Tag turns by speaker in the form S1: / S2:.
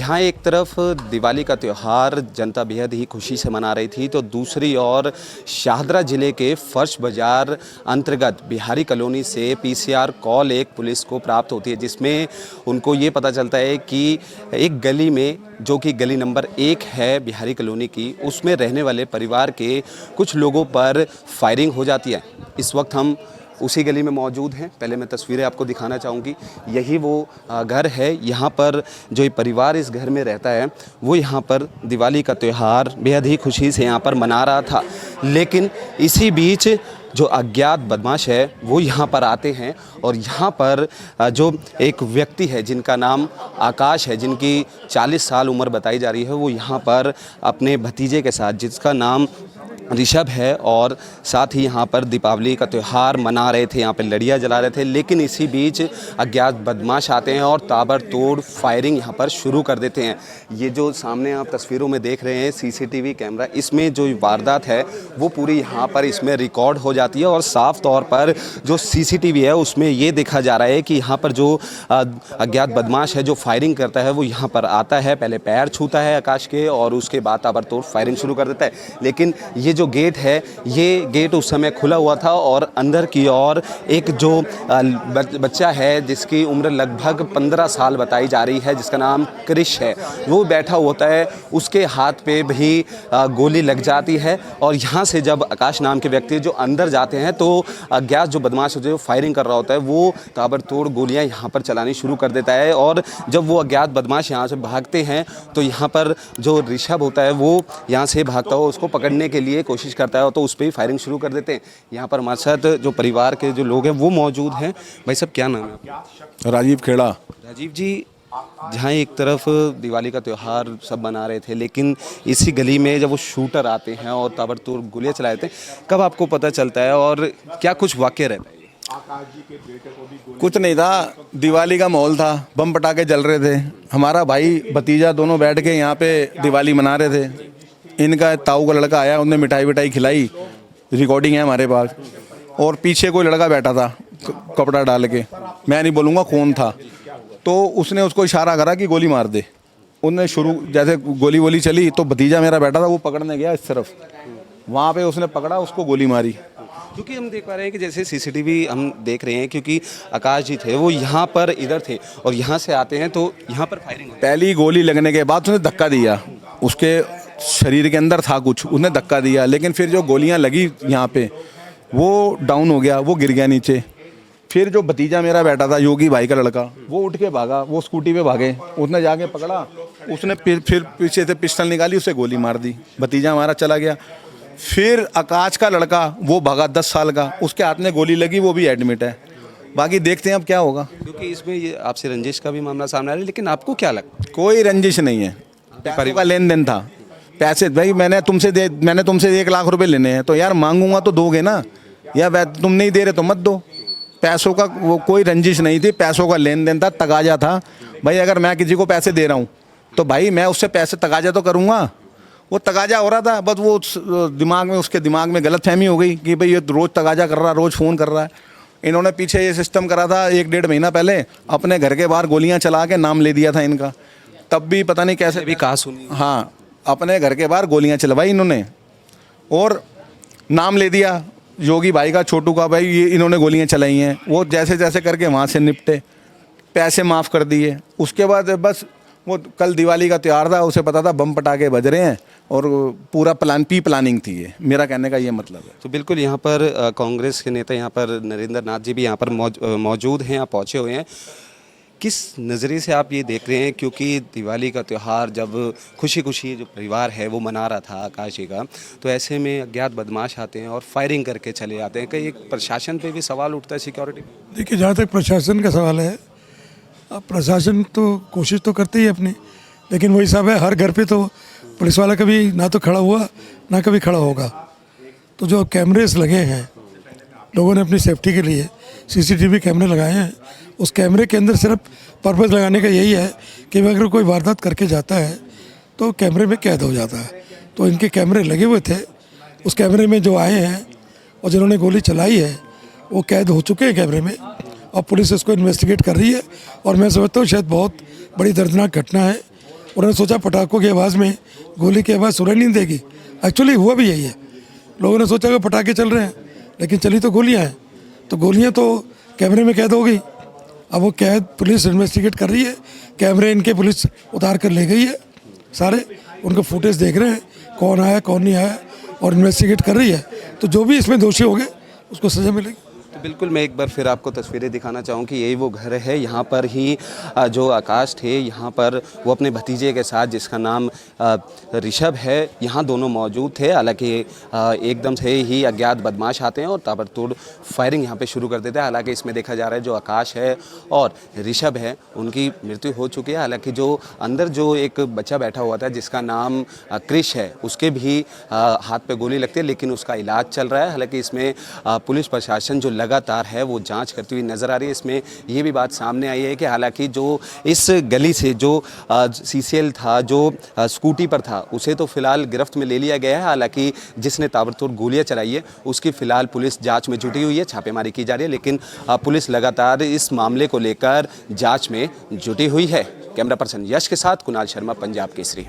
S1: जहां एक तरफ दिवाली का त्यौहार जनता बेहद ही खुशी से मना रही थी, तो दूसरी ओर शाहदरा ज़िले के फर्श बाज़ार अंतर्गत बिहारी कॉलोनी से पीसीआर कॉल एक पुलिस को प्राप्त होती है, जिसमें उनको ये पता चलता है कि एक गली में, जो कि गली नंबर 1 है बिहारी कॉलोनी की, उसमें रहने वाले परिवार के कुछ लोगों पर फायरिंग हो जाती है। इस वक्त हम उसी गली में मौजूद हैं। पहले मैं तस्वीरें आपको दिखाना चाहूँगी। यही वो घर है। यहाँ पर जो ये परिवार इस घर में रहता है, वो यहाँ पर दिवाली का त्यौहार बेहद ही खुशी से यहाँ पर मना रहा था। लेकिन इसी बीच जो अज्ञात बदमाश है वो यहाँ पर आते हैं और यहाँ पर जो एक व्यक्ति है जिनका नाम आकाश है, जिनकी 40 साल उम्र बताई जा रही है, वो यहाँ पर अपने भतीजे के साथ, जिसका नाम ऋषभ है, और साथ ही यहाँ पर दीपावली का त्यौहार मना रहे थे, यहाँ पे लड़ियाँ जला रहे थे। लेकिन इसी बीच अज्ञात बदमाश आते हैं और ताबड़तोड़ फायरिंग यहाँ पर शुरू कर देते हैं। ये जो सामने आप तस्वीरों में देख रहे हैं सीसीटीवी कैमरा, इसमें जो वारदात है वो पूरी यहाँ पर इसमें रिकॉर्ड हो जाती है और साफ तौर पर जो सीसीटीवी है उसमें ये देखा जा रहा है कि यहाँ पर जो अज्ञात बदमाश है जो फायरिंग करता है वो यहाँ पर आता है, पहले पैर छूता है आकाश के और उसके बाद ताबड़तोड़ फायरिंग शुरू कर देता है। लेकिन ये जो गेट है, ये गेट उस समय खुला हुआ था और अंदर की ओर एक जो बच्चा है जिसकी उम्र लगभग 15 साल बताई जा रही है, जिसका नाम क्रिश है, वो बैठा होता है। उसके हाथ पे भी गोली लग जाती है और यहाँ से जब आकाश नाम के व्यक्ति जो अंदर जाते हैं तो अज्ञात जो बदमाश जो फायरिंग कर रहा होता है वो ताबड़तोड़ गोलियाँ यहाँ पर चलानी शुरू कर देता है। और जब वो अज्ञात बदमाश यहाँ से भागते हैं तो यहाँ पर जो ऋषभ होता है वो यहाँ से भागता हुआ उसको पकड़ने के लिए कोशिश करता है तो उस पर ही फायरिंग शुरू कर देते हैं। यहाँ पर हमारे साथ जो परिवार के जो लोग हैं वो मौजूद हैं। भाई साहब, क्या नाम है?
S2: राजीव खेड़ा।
S1: राजीव जी, जहाँ एक तरफ दिवाली का त्यौहार सब मना रहे थे, लेकिन इसी गली में जब वो शूटर आते हैं और ताबड़तोड़ गोलियाँ चला देते हैं, कब आपको पता चलता है और क्या कुछ वाक़या रहता है?
S2: कुछ नहीं था, दिवाली का माहौल था, बम पटाखे जल रहे थे। हमारा भाई भतीजा दोनों बैठ के यहाँ पे दिवाली मना रहे थे। इनका ताऊ का लड़का आया, उनने मिठाई विठाई खिलाई, रिकॉर्डिंग है हमारे पास। और पीछे कोई लड़का बैठा था कपड़ा डाल के, मैं नहीं बोलूँगा कौन था, तो उसने उसको इशारा करा कि गोली मार दे। उनने शुरू जैसे गोली वोली चली तो भतीजा मेरा बैठा था, वो पकड़ने गया इस तरफ, वहाँ पे उसने पकड़ा, उसको गोली मारी।
S1: क्योंकि हम देख पा रहे हैं कि जैसे सीसीटीवी हम देख रहे हैं, क्योंकि आकाश जी थे वो यहाँ पर इधर थे और यहाँ से आते हैं तो यहाँ पर फायरिंग हुई।
S2: पहली गोली लगने के बाद उसने धक्का दिया, उसके शरीर के अंदर था कुछ, उसने धक्का दिया। लेकिन फिर जो गोलियां लगी यहाँ पे वो डाउन हो गया, वो गिर गया नीचे। फिर जो भतीजा मेरा बैठा था, योगी भाई का लड़का, वो उठ के भागा, वो स्कूटी पे भागे, उसने जाके पकड़ा, उसने फिर पीछे से पिस्टल निकाली, उसे गोली मार दी। भतीजा हमारा चला गया। फिर आकाश का लड़का वो भागा 10 साल का, उसके हाथ में गोली लगी, वो भी एडमिट है। बाकी देखते हैं अब क्या होगा।
S1: क्योंकि इसमें ये आपसे रंजिश का भी मामला सामने आ रहा है, लेकिन आपको क्या लगता है?
S2: कोई रंजिश नहीं है, पैसों का लेन देन था। पैसे भाई मैंने तुमसे 1 लाख रुपए लेने हैं तो यार मांगूंगा तो दोगे ना, या तुम नहीं दे रहे तो मत दो। पैसों का वो कोई रंजिश नहीं थी, पैसों का लेन देन था, तगाजा था। भाई अगर मैं किसी को पैसे दे रहा हूँ तो भाई मैं उससे पैसे तगाजा तो करूँगा। वो तगाजा हो रहा था, बस वो उसके दिमाग में गलतफहमी हो गई कि भाई ये रोज़ तगाजा कर रहा है, रोज़ फ़ोन कर रहा है। इन्होंने पीछे ये सिस्टम करा था 1-1.5 महीना पहले, अपने घर के बाहर गोलियां चला के नाम ले दिया था इनका। तब भी पता नहीं कैसे
S1: भी कहा सुनी।
S2: हाँ, अपने घर के बाहर गोलियां चलवाई इन्होंने और नाम ले दिया योगी भाई का, छोटू का, भाई ये इन्होंने गोलियां चलाई हैं। वो जैसे जैसे करके वहाँ से निपटे, पैसे माफ़ कर दिए। उसके बाद बस वो कल दिवाली का त्यौहार था, उसे पता था बम पटाखे बज रहे हैं और पूरा प्लानिंग थी ये, मेरा कहने का ये मतलब है।
S1: तो बिल्कुल यहाँ पर कांग्रेस के नेता यहाँ पर नरेंद्र नाथ जी भी यहाँ पर मौजूद हैं, यहाँ पहुँचे हुए हैं। किस नज़रिए से आप ये देख रहे हैं, क्योंकि दिवाली का त्यौहार जब खुशी खुशी जो परिवार है वो मना रहा था आकाश जी का, तो ऐसे में अज्ञात बदमाश आते हैं और फायरिंग करके चले जाते हैं। कहीं एक प्रशासन पे भी सवाल उठता है, सिक्योरिटी?
S3: देखिए, जहाँ तक प्रशासन का सवाल है, अब प्रशासन तो कोशिश तो करते ही अपनी, लेकिन वही सब है, हर घर पे तो पुलिस वाला कभी ना तो खड़ा हुआ ना कभी खड़ा होगा। तो जो कैमरेस लगे हैं, लोगों ने अपनी सेफ्टी के लिए सीसीटीवी कैमरे लगाए हैं। उस कैमरे के अंदर सिर्फ पर्पज़ लगाने का यही है कि अगर कोई वारदात करके जाता है तो कैमरे में कैद हो जाता है। तो इनके कैमरे लगे हुए थे, उस कैमरे में जो आए हैं और जिन्होंने गोली चलाई है वो कैद हो चुके हैं कैमरे में, और पुलिस इसको इन्वेस्टिगेट कर रही है। और मैं समझता हूँ शायद बहुत बड़ी दर्दनाक घटना है उन्होंने सोचा पटाखों की आवाज़ में गोली की आवाज़ सुनाई नहीं देगी। एक्चुअली हुआ भी यही है, लोगों ने सोचा कि पटाखे चल रहे हैं, लेकिन चली तो गोलियां हैं। तो गोलियां तो कैमरे में कैद हो गई। अब वो कैद पुलिस इन्वेस्टिगेट कर रही है, कैमरे इनके पुलिस उतार कर ले गई है, सारे उनका फुटेज देख रहे हैं कौन आया कौन नहीं आया, और इन्वेस्टिगेट कर रही है। तो जो भी इसमें दोषी होंगे उसको सज़ा मिलेगी।
S1: तो बिल्कुल मैं एक बार फिर आपको तस्वीरें दिखाना चाहूँ कि यही वो घर है। यहाँ पर ही जो आकाश थे, यहाँ पर वो अपने भतीजे के साथ, जिसका नाम ऋषभ है, यहाँ दोनों मौजूद थे। हालांकि एकदम से ही अज्ञात बदमाश आते हैं और ताबड़तोड़ फायरिंग यहाँ पे शुरू कर देते हैं। हालांकि इसमें देखा जा रहा है जो आकाश है और ऋषभ है उनकी मृत्यु हो चुकी है। हालांकि जो अंदर जो एक बच्चा बैठा हुआ था जिसका नाम क्रिश है, उसके भी हाथ पे गोली लगती है, लेकिन उसका इलाज चल रहा है। हालांकि इसमें पुलिस प्रशासन जो लगातार है वो जांच करती हुई नज़र आ रही है। इसमें ये भी बात सामने आई है कि हालांकि जो इस गली से जो CCL था, जो स्कूटी पर था, उसे तो फिलहाल गिरफ्त में ले लिया गया है। हालांकि जिसने ताबड़तोड़ गोलियां चलाई है उसकी फिलहाल पुलिस जांच में जुटी हुई है, छापेमारी की जा रही है। लेकिन पुलिस लगातार इस मामले को लेकर जाँच में जुटी हुई है। कैमरा पर्सन यश के साथ कुणाल शर्मा, पंजाब केसरी।